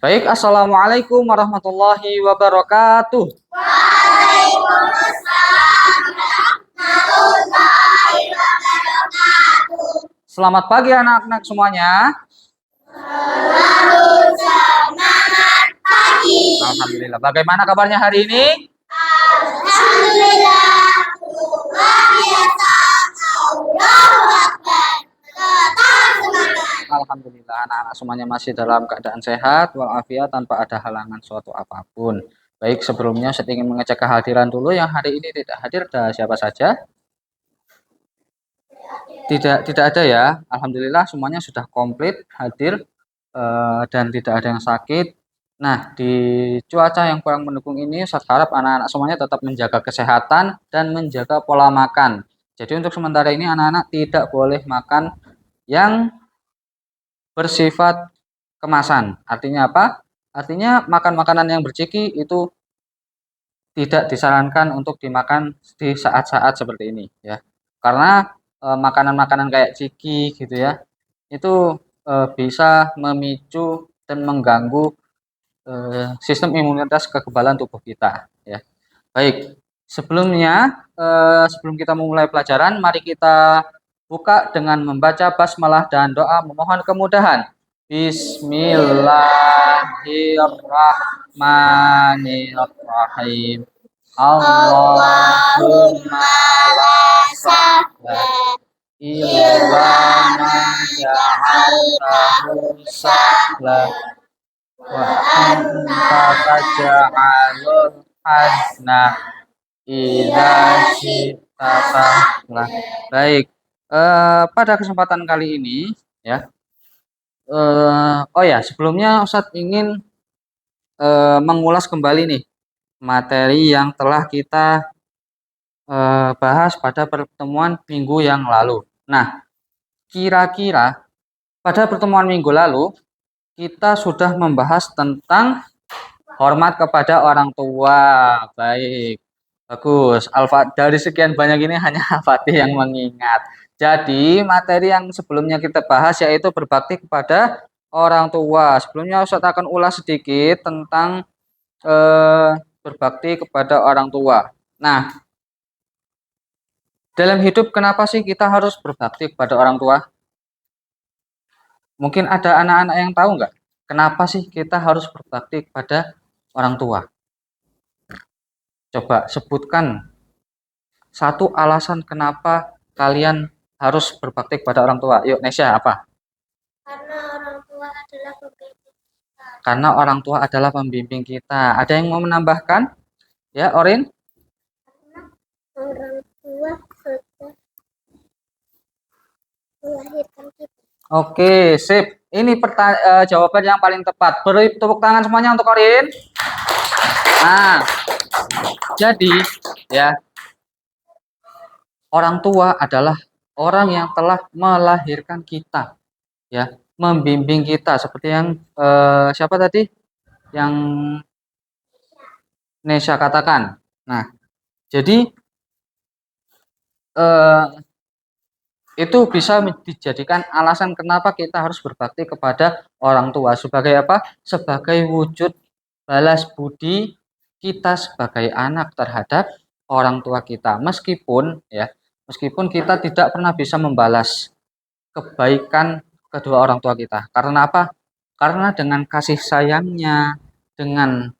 Baik, assalamualaikum warahmatullahi wabarakatuh. Selamat pagi anak-anak semuanya. Alhamdulillah. Bagaimana kabarnya hari ini? Alhamdulillah. Luar biasa. Allahu Akbar. Tetap semangat. Alhamdulillah anak-anak semuanya masih dalam keadaan sehat walafiat tanpa ada halangan suatu apapun. Baik, sebelumnya saya ingin mengecek kehadiran dulu yang hari ini tidak hadir. Ada siapa saja? Tidak ada ya. Alhamdulillah semuanya sudah komplit hadir dan tidak ada yang sakit. Nah, di cuaca yang kurang mendukung ini, saya harap anak-anak semuanya tetap menjaga kesehatan dan menjaga pola makan. Jadi untuk sementara ini anak-anak tidak boleh makan yang bersifat kemasan. Artinya apa? Artinya makan makanan yang berciki itu tidak disarankan untuk dimakan di saat-saat seperti ini ya. Karena makanan-makanan kayak ciki gitu ya, itu bisa memicu dan mengganggu sistem imunitas kekebalan tubuh kita ya. Baik, sebelum kita memulai pelajaran, mari kita buka dengan membaca basmalah dan doa memohon kemudahan. Bismillahirrahmanirrahim. Allahumma la sahla illa ma ja'altahu sahla wa anta taj'alul hazna idza syi'ta sahla. Baik, pada kesempatan kali ini ya, oh ya sebelumnya Ustadz ingin mengulas kembali nih materi yang telah kita bahas pada pertemuan minggu yang lalu. Nah, kira-kira pada pertemuan minggu lalu kita sudah membahas tentang hormat kepada orang tua. Baik, bagus. Dari sekian banyak ini hanya Al-Fatih yang mengingat. Jadi materi yang sebelumnya kita bahas yaitu berbakti kepada orang tua. Sebelumnya Ustaz akan ulas sedikit tentang berbakti kepada orang tua. Nah, dalam hidup kenapa sih kita harus berbakti kepada orang tua? Mungkin ada anak-anak yang tahu nggak? Kenapa sih kita harus berbakti kepada orang tua? Coba sebutkan satu alasan kenapa kalian harus berbakti kepada orang tua. Yuk, Nesya, apa? Karena orang tua adalah pembimbing kita. Karena orang tua adalah pembimbing kita. Ada yang mau menambahkan? Ya, Orin? Karena orang tua sudah melahirkan kita. Oke, sip. Ini jawaban yang paling tepat. Beri tepuk tangan semuanya untuk Orin. Nah, jadi ya, orang tua adalah orang yang telah melahirkan kita, ya, membimbing kita seperti yang siapa tadi? Yang Nesya katakan. Nah, jadi itu bisa dijadikan alasan kenapa kita harus berbakti kepada orang tua. Sebagai apa? Sebagai wujud balas budi kita sebagai anak terhadap orang tua kita. Meskipun kita tidak pernah bisa membalas kebaikan kedua orang tua kita. Karena apa? Karena dengan kasih sayangnya, dengan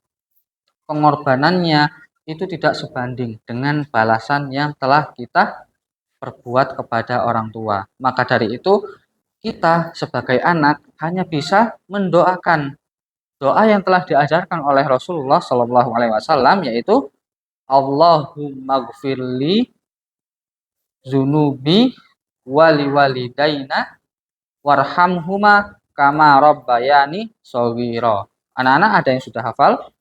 pengorbanannya itu tidak sebanding dengan balasan yang telah kita perbuat kepada orang tua. Maka dari itu kita sebagai anak hanya bisa mendoakan doa yang telah diajarkan oleh Rasulullah Shallallahu Alaihi Wasallam, yaitu Allahumma gfirli zunubi wali walidaina warhamhuma kama rabbayani shaghira. Anak-anak ada yang sudah hafal?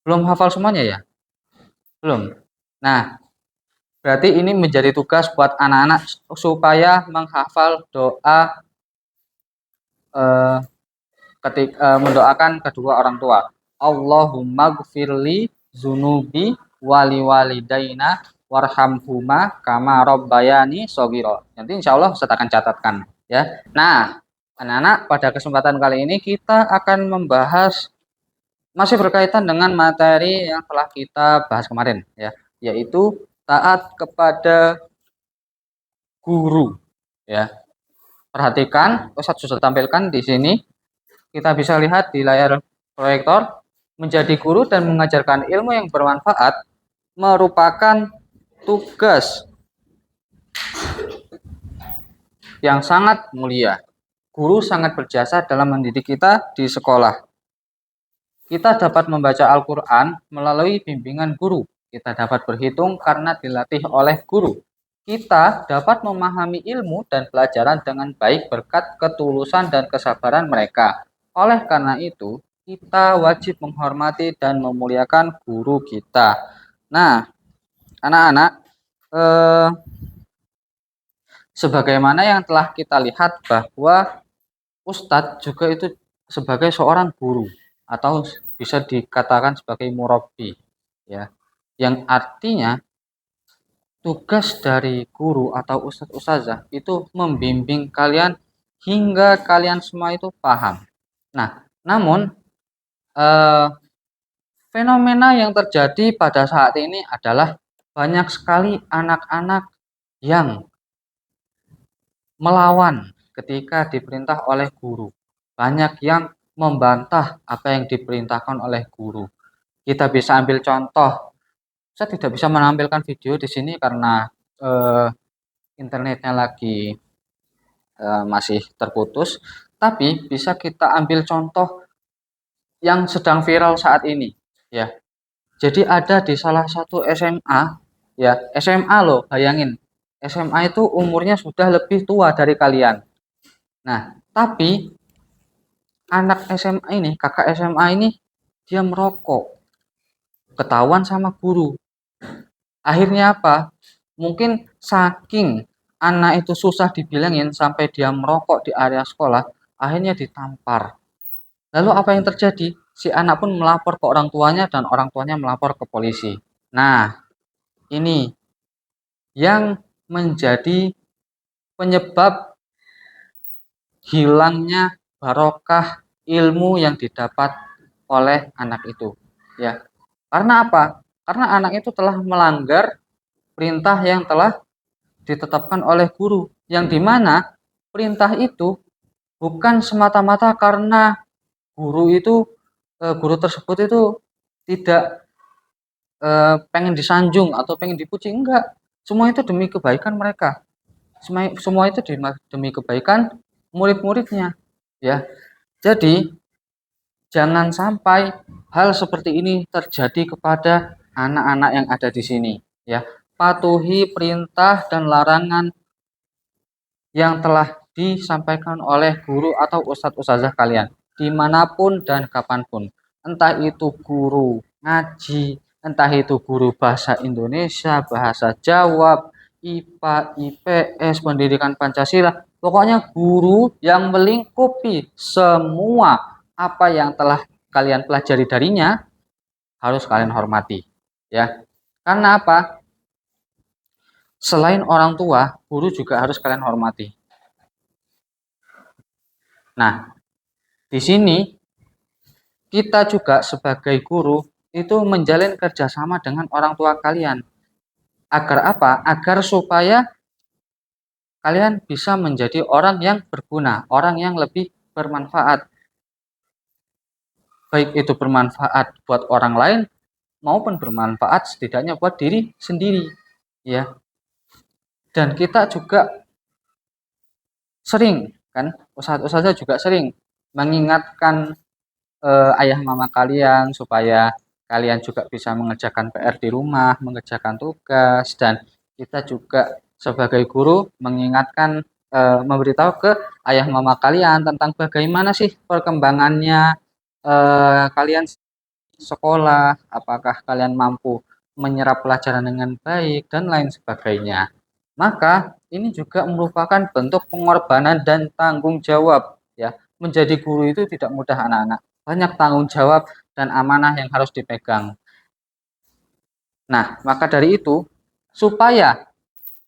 Belum hafal semuanya ya? Belum. Nah, berarti ini menjadi tugas buat anak-anak supaya menghafal doa mendoakan kedua orang tua. Allahumma gfirli zunubi wali walidaina warhamhuma kama rabbayani shaghira. Nanti insya Allah saya akan catatkan ya. Nah, Anak-anak, pada kesempatan kali ini kita akan membahas masih berkaitan dengan materi yang telah kita bahas kemarin ya, yaitu taat kepada guru ya. Perhatikan, Ustadz sudah tampilkan di sini. Kita bisa lihat di layar proyektor, menjadi guru dan mengajarkan ilmu yang bermanfaat merupakan tugas yang sangat mulia. Guru sangat berjasa dalam mendidik kita di sekolah. Kita dapat membaca Al-Quran melalui bimbingan guru. Kita dapat berhitung karena dilatih oleh guru. Kita dapat memahami ilmu dan pelajaran dengan baik berkat ketulusan dan kesabaran mereka. Oleh karena itu, kita wajib menghormati dan memuliakan guru kita. Nah, anak-anak, sebagaimana yang telah kita lihat bahwa Ustadz juga itu sebagai seorang guru atau bisa dikatakan sebagai murabbi ya, yang artinya tugas dari guru atau ustadz ustazah itu membimbing kalian hingga kalian semua itu paham. Nah, namun fenomena yang terjadi pada saat ini adalah banyak sekali anak-anak yang melawan ketika diperintah oleh guru. Banyak yang membantah apa yang diperintahkan oleh guru. Kita bisa ambil contoh. Saya tidak bisa menampilkan video di sini karena internetnya lagi masih terputus. Tapi bisa kita ambil contoh yang sedang viral saat ini. Ya, jadi ada di salah satu SMA. Ya, SMA loh, bayangin. SMA itu umurnya sudah lebih tua dari kalian. Nah, tapi anak SMA ini, kakak SMA ini, dia merokok. Ketahuan sama guru. Akhirnya apa? Mungkin saking anak itu susah dibilangin sampai dia merokok di area sekolah, akhirnya ditampar. Lalu apa yang terjadi? Si anak pun melapor ke orang tuanya dan orang tuanya melapor ke polisi. Nah, ini yang menjadi penyebab hilangnya barokah ilmu yang didapat oleh anak itu ya. Karena apa? Karena anak itu telah melanggar perintah yang telah ditetapkan oleh guru, yang dimana perintah itu bukan semata-mata karena guru tersebut itu tidak pengen disanjung atau pengen dipuji, enggak. Semua itu demi kebaikan mereka. Semua itu demi kebaikan murid-muridnya ya. Jadi jangan sampai hal seperti ini terjadi kepada anak-anak yang ada di sini ya. Patuhi perintah dan larangan yang telah disampaikan oleh guru atau ustadz ustazah kalian dimanapun dan kapanpun, entah itu guru ngaji, entah itu guru bahasa Indonesia, bahasa Jawa, IPA, IPS, pendidikan Pancasila, pokoknya guru yang melingkupi semua apa yang telah kalian pelajari darinya harus kalian hormati ya. Karena apa? Selain orang tua, guru juga harus kalian hormati. Nah, di sini kita juga sebagai guru itu menjalin kerjasama dengan orang tua kalian. Agar apa? Agar supaya kalian bisa menjadi orang yang berguna, orang yang lebih bermanfaat. Baik itu bermanfaat buat orang lain maupun bermanfaat setidaknya buat diri sendiri, ya. Dan kita juga sering kan, ustadz juga sering mengingatkan ayah mama kalian supaya kalian juga bisa mengerjakan PR di rumah, mengerjakan tugas, dan kita juga sebagai guru mengingatkan memberitahu ke ayah mama kalian tentang bagaimana sih perkembangannya kalian sekolah, apakah kalian mampu menyerap pelajaran dengan baik dan lain sebagainya. Maka ini juga merupakan bentuk pengorbanan dan tanggung jawab ya. Menjadi guru itu tidak mudah anak-anak. Banyak tanggung jawab dan amanah yang harus dipegang. Nah, maka dari itu supaya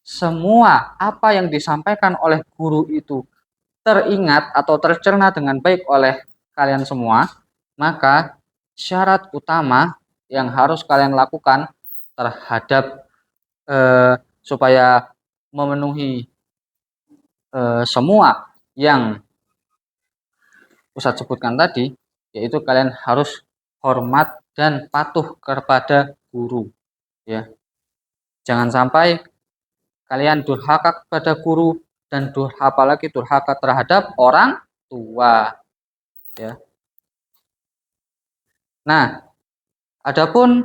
semua apa yang disampaikan oleh guru itu teringat atau tercerna dengan baik oleh kalian semua, maka syarat utama yang harus kalian lakukan terhadap supaya memenuhi semua yang Ustadz sebutkan tadi, yaitu kalian harus hormat dan patuh kepada guru, ya. Jangan sampai kalian durhaka kepada guru dan apalagi durhaka terhadap orang tua, ya. Nah, adapun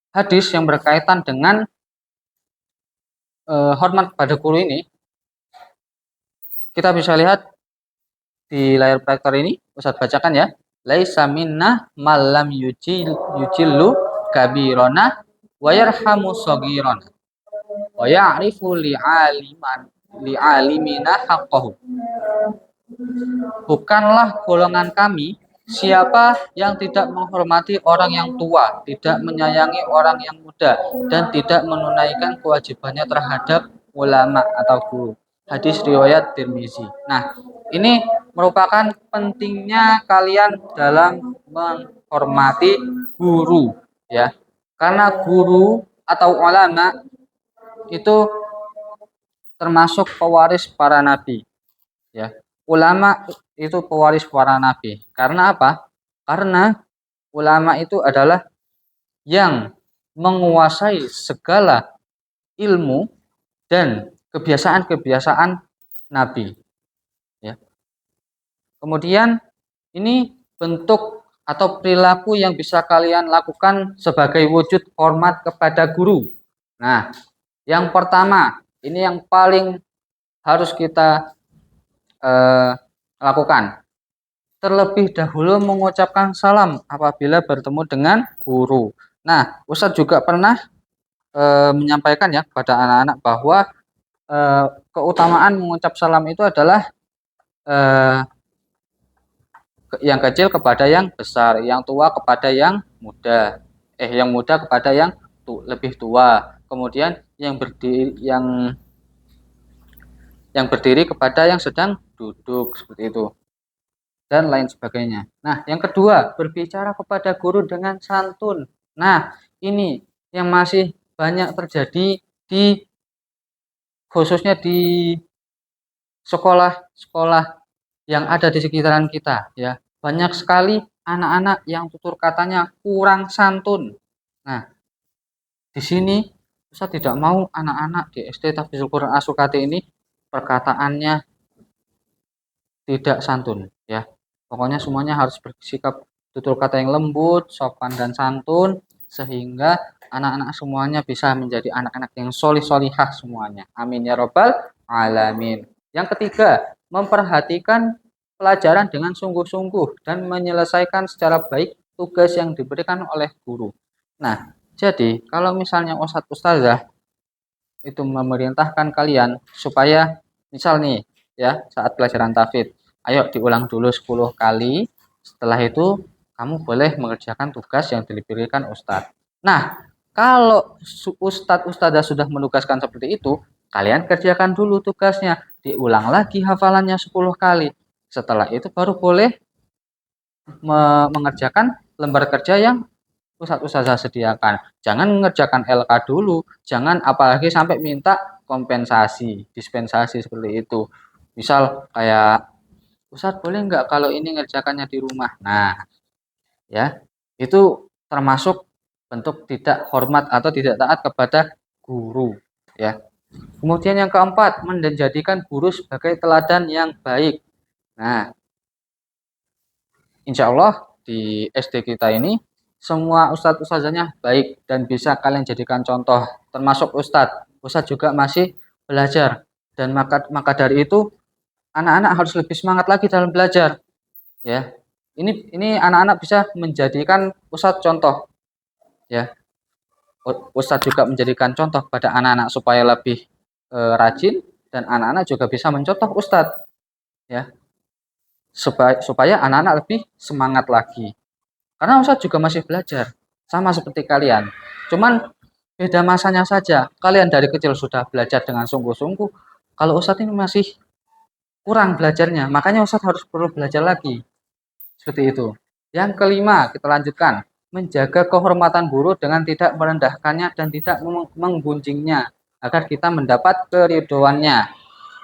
hadis yang berkaitan dengan hormat kepada guru ini, kita bisa lihat di layar proyektor ini, Ustadz bacakan ya. Laisa minna malam yujillu kabirona wa yarhamu sagirona wa ya'rifu li'alimina haqqahu. Bukanlah golongan kami siapa yang tidak menghormati orang yang tua, tidak menyayangi orang yang muda, dan tidak menunaikan kewajibannya terhadap ulama atau guru. Hadis riwayat Tirmizi. Nah, ini merupakan pentingnya kalian dalam menghormati guru, ya. Karena guru atau ulama itu termasuk pewaris para nabi, ya. Ulama itu pewaris para nabi. Karena apa? Karena ulama itu adalah yang menguasai segala ilmu dan kebiasaan-kebiasaan nabi, ya. Kemudian ini bentuk atau perilaku yang bisa kalian lakukan sebagai wujud hormat kepada guru. Nah, yang pertama, ini yang paling harus kita lakukan. Terlebih dahulu mengucapkan salam apabila bertemu dengan guru. Nah, Ustadz juga pernah menyampaikan ya kepada anak-anak bahwa keutamaan mengucap salam itu adalah yang kecil kepada yang besar, yang tua kepada yang muda, yang muda kepada yang lebih tua, kemudian yang berdiri kepada yang sedang duduk, seperti itu, dan lain sebagainya. Nah, yang kedua, berbicara kepada guru dengan santun. Nah, ini yang masih banyak terjadi khususnya di sekolah-sekolah yang ada di sekitaran kita, ya. Banyak sekali anak-anak yang tutur katanya kurang santun. Nah, di sini Ustaz tidak mau anak-anak di SD Tahfidzul Quran As-Sukati ini perkataannya tidak santun, ya. Pokoknya semuanya harus bersikap tutur kata yang lembut, sopan dan santun, sehingga anak-anak semuanya bisa menjadi anak-anak yang solih-solihah semuanya. Amin ya robbal alamin. Yang ketiga, memperhatikan pelajaran dengan sungguh-sungguh dan menyelesaikan secara baik tugas yang diberikan oleh guru. Nah, jadi kalau misalnya ustadz-ustazah itu memerintahkan kalian supaya misal nih ya saat pelajaran tahfidz, ayo diulang dulu 10 kali, setelah itu kamu boleh mengerjakan tugas yang diberikan ustadz. Nah, kalau ustadz-ustazah sudah menugaskan seperti itu, kalian kerjakan dulu tugasnya, diulang lagi hafalannya 10 kali. Setelah itu baru boleh mengerjakan lembar kerja yang ustazah sediakan. Jangan mengerjakan LK dulu, jangan apalagi sampai minta kompensasi, dispensasi seperti itu. Misal kayak, Ustadz boleh nggak kalau ini ngerjakannya di rumah? Nah, ya itu termasuk bentuk tidak hormat atau tidak taat kepada guru, ya. Kemudian yang keempat, menjadikan guru sebagai teladan yang baik. Nah, insya Allah di SD kita ini semua ustadz-ustazahnya baik dan bisa kalian jadikan contoh, termasuk ustadz. Ustadz juga masih belajar dan maka dari itu anak-anak harus lebih semangat lagi dalam belajar, ya. Ini anak-anak bisa menjadikan ustadz contoh, ya. Ustadz juga menjadikan contoh pada anak-anak supaya lebih rajin, dan anak-anak juga bisa mencontoh ustadz, ya, supaya anak-anak lebih semangat lagi. Karena Ustadz juga masih belajar, sama seperti kalian. Cuman beda masanya saja. Kalian dari kecil sudah belajar dengan sungguh-sungguh. Kalau Ustadz ini masih kurang belajarnya, makanya Ustadz harus perlu belajar lagi. Seperti itu. Yang kelima, kita lanjutkan. Menjaga kehormatan guru dengan tidak merendahkannya dan tidak menggunjingnya agar kita mendapat keridhoannya.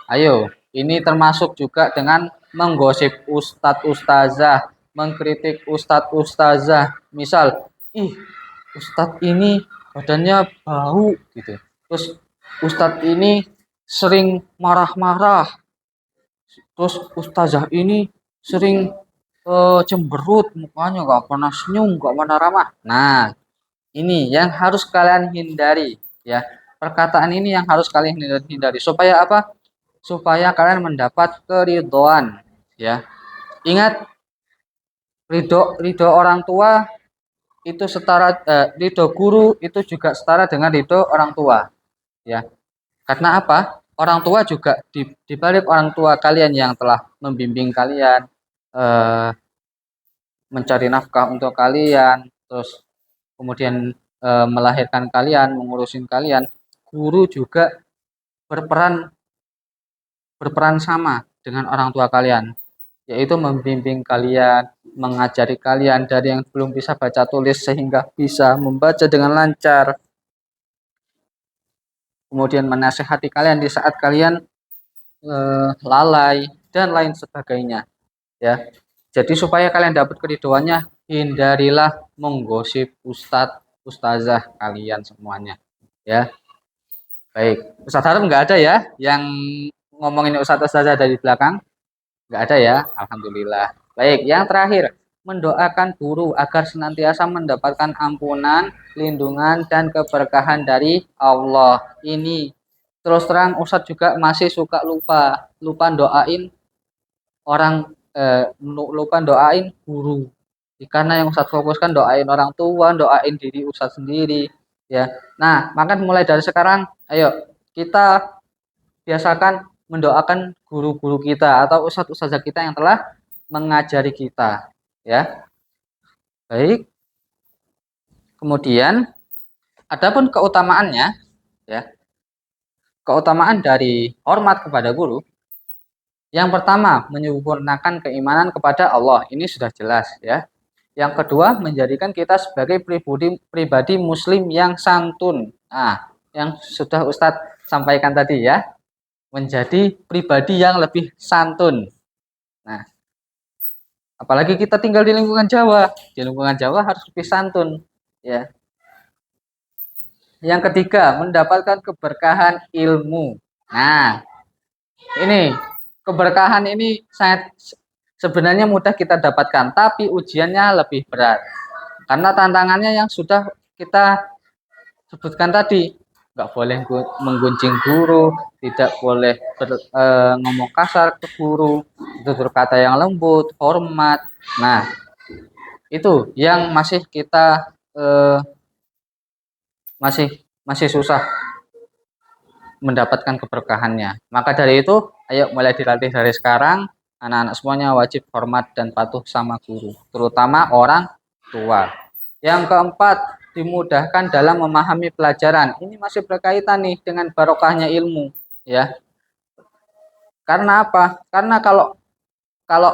Ayo, ini termasuk juga dengan menggosip ustadz ustazah, mengkritik ustadz ustazah. Misal, ih, ustadz ini badannya bau gitu. Terus ustadz ini sering marah-marah. Terus ustazah ini sering cemberut, mukanya nggak pernah senyum, nggak pernah ramah. Nah, ini yang harus kalian hindari, ya. Perkataan ini yang harus kalian hindari. Supaya apa? Supaya kalian mendapat keridhaan, ya. Ingat, ridho ridho orang tua itu setara, ridho guru itu juga setara dengan ridho orang tua, ya. Karena apa? Orang tua juga di balik orang tua kalian yang telah membimbing kalian, eh, mencari nafkah untuk kalian, terus kemudian melahirkan kalian, mengurusin kalian, guru juga berperan berperan sama dengan orang tua kalian, yaitu membimbing kalian, mengajari kalian dari yang belum bisa baca tulis sehingga bisa membaca dengan lancar, kemudian menasehati kalian di saat kalian lalai dan lain sebagainya, ya. Jadi supaya kalian dapat keridhoannya, hindarilah menggosip ustadz ustazah kalian semuanya, ya. Baik, Ustadz Harun nggak ada ya yang ngomongin ustadz ustazah dari belakang? Nggak ada ya, alhamdulillah. Baik, yang terakhir, mendoakan guru agar senantiasa mendapatkan ampunan, lindungan, dan keberkahan dari Allah. Ini terus terang Ustadz juga masih suka lupa doain orang, lupa doain guru. Karena yang Ustadz fokuskan doain orang tua, doain diri Ustadz sendiri, ya. Nah, maka mulai dari sekarang, ayo kita biasakan mendoakan guru-guru kita atau ustadz-ustazah kita yang telah mengajari kita, ya. Baik. Kemudian adapun keutamaannya, ya. Keutamaan dari hormat kepada guru. Yang pertama, menyempurnakan keimanan kepada Allah. Ini sudah jelas, ya. Yang kedua, menjadikan kita sebagai pribadi muslim yang santun. Nah, yang sudah Ustadz sampaikan tadi, ya. Menjadi pribadi yang lebih santun. Nah, apalagi kita tinggal di lingkungan Jawa. Di lingkungan Jawa harus lebih santun, ya. Yang ketiga, mendapatkan keberkahan ilmu. Nah, ini keberkahan ini sebenarnya mudah kita dapatkan, tapi ujiannya lebih berat. Karena tantangannya yang sudah kita sebutkan tadi, nggak boleh menggunjing guru, tidak boleh ngomong kasar ke guru, tutur kata yang lembut, hormat. Nah, itu yang masih kita masih susah mendapatkan keberkahannya. Maka dari itu, ayo mulai dilatih dari sekarang. Anak-anak semuanya wajib hormat dan patuh sama guru, terutama orang tua. Yang keempat, dimudahkan dalam memahami pelajaran. Ini masih berkaitan nih dengan barokahnya ilmu, ya. Karena apa? Karena kalau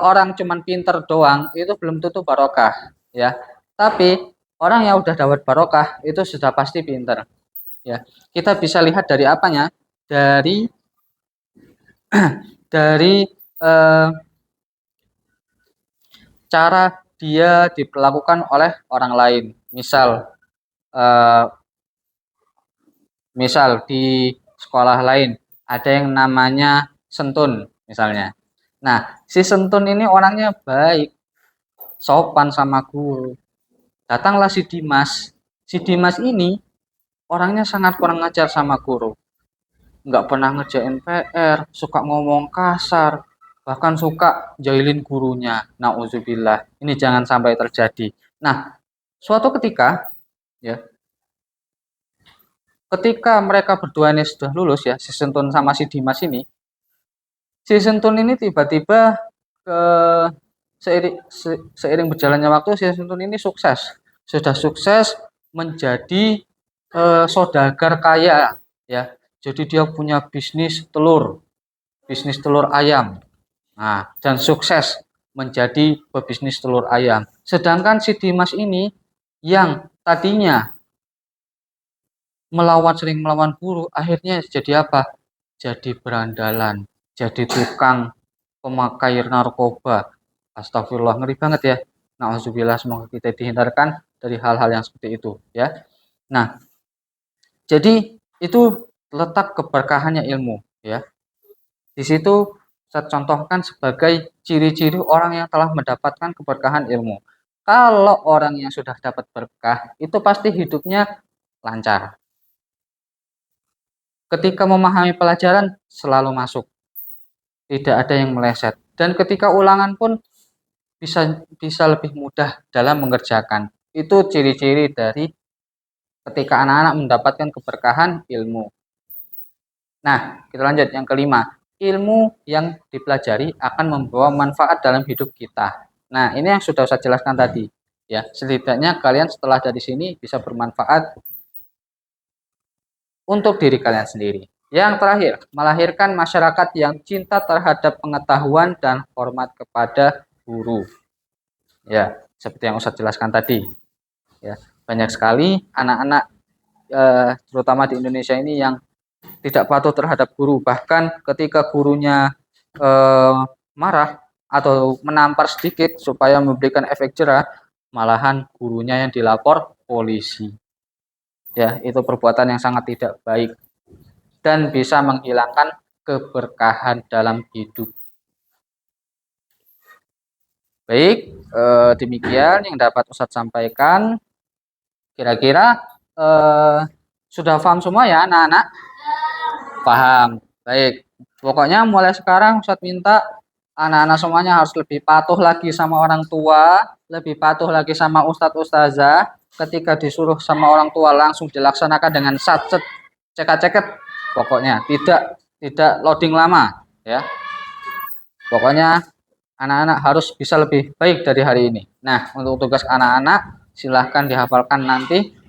orang cuman pinter doang itu belum tentu barokah, ya. Tapi orang yang udah dapat barokah itu sudah pasti pinter, ya. Kita bisa lihat dari apanya? Dari eh, cara dia diperlakukan oleh orang lain. Eh, misal di sekolah lain ada yang namanya Sentun misalnya. Nah, si Sentun ini orangnya baik, sopan sama guru. Datanglah si Dimas. Si Dimas ini orangnya sangat kurang ajar sama guru. Nggak pernah ngerjain PR, suka ngomong kasar, bahkan suka jahilin gurunya. Nauzubillah. Ini jangan sampai terjadi. Nah, suatu ketika, ya, ketika mereka berdua ini sudah lulus, ya, si Sentun sama si Dimas ini, si Sentun ini tiba-tiba ke seiring berjalannya waktu, si Sentun ini sudah sukses menjadi saudagar kaya, ya. Jadi dia punya bisnis telur ayam. Nah, dan sukses menjadi pebisnis telur ayam. Sedangkan si Dimas ini yang tadinya sering melawan guru, akhirnya jadi apa? Jadi berandalan, jadi tukang pemakai narkoba. Astagfirullah, ngeri banget ya. Nauzubillah, semoga kita dihindarkan dari hal-hal yang seperti itu ya. Nah, jadi itu letak keberkahannya ilmu ya. Di situ saya contohkan sebagai ciri-ciri orang yang telah mendapatkan keberkahan ilmu. Kalau orang yang sudah dapat berkah, itu pasti hidupnya lancar. Ketika memahami pelajaran, selalu masuk. Tidak ada yang meleset. Dan ketika ulangan pun bisa lebih mudah dalam mengerjakan. Itu ciri-ciri dari ketika anak-anak mendapatkan keberkahan ilmu. Nah, kita lanjut yang kelima. Ilmu yang dipelajari akan membawa manfaat dalam hidup kita. Nah, ini yang sudah saya jelaskan tadi. Ya, setidaknya kalian setelah dari sini bisa bermanfaat untuk diri kalian sendiri. Yang terakhir, melahirkan masyarakat yang cinta terhadap pengetahuan dan hormat kepada guru. Ya, seperti yang Ustadz jelaskan tadi. Ya, banyak sekali anak-anak terutama di Indonesia ini yang tidak patuh terhadap guru, bahkan ketika gurunya marah atau menampar sedikit supaya memberikan efek jerah, malahan gurunya yang dilapor polisi. Ya, itu perbuatan yang sangat tidak baik dan bisa menghilangkan keberkahan dalam hidup. Baik, demikian yang dapat Ustadz sampaikan. Kira-kira sudah paham semua ya anak-anak? Paham. Baik. Pokoknya mulai sekarang Ustadz minta anak-anak semuanya harus lebih patuh lagi sama orang tua, lebih patuh lagi sama ustadz ustazah. Ketika disuruh sama orang tua langsung dilaksanakan dengan satset, ceket-ceket. Pokoknya tidak loading lama, ya. Pokoknya anak-anak harus bisa lebih baik dari hari ini. Nah, untuk tugas anak-anak silahkan dihafalkan nanti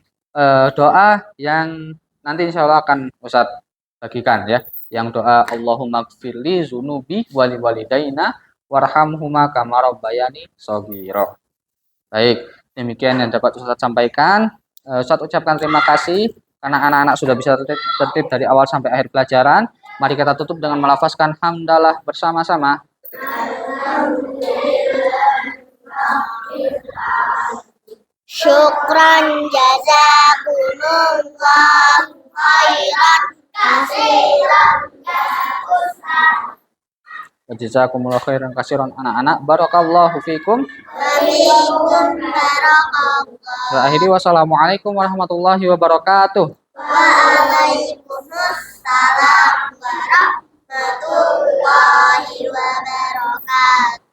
doa yang nanti insya Allah akan Ustadz bagikan ya. Yang doa Allahumma gfirli zunubi wali walidaina warhamhuma kama rabbayani shaghira. Baik, demikian yang dapat Ustadz sampaikan. Ustadz ucapkan terima kasih karena anak-anak sudah bisa tertib dari awal sampai akhir pelajaran. Mari kita tutup dengan melafazkan hamdalah bersama-sama. Syukran jazakumullah khairan katsiran ya Ustaz. Jazakumullah khairan katsiran anak-anak. Barakallahu fikum. Waalaikumsalam barakallah. Akhiri wassalamualaikum warahmatullahi wabarakatuh. Waalaikumsalam warahmatullahi wabarakatuh.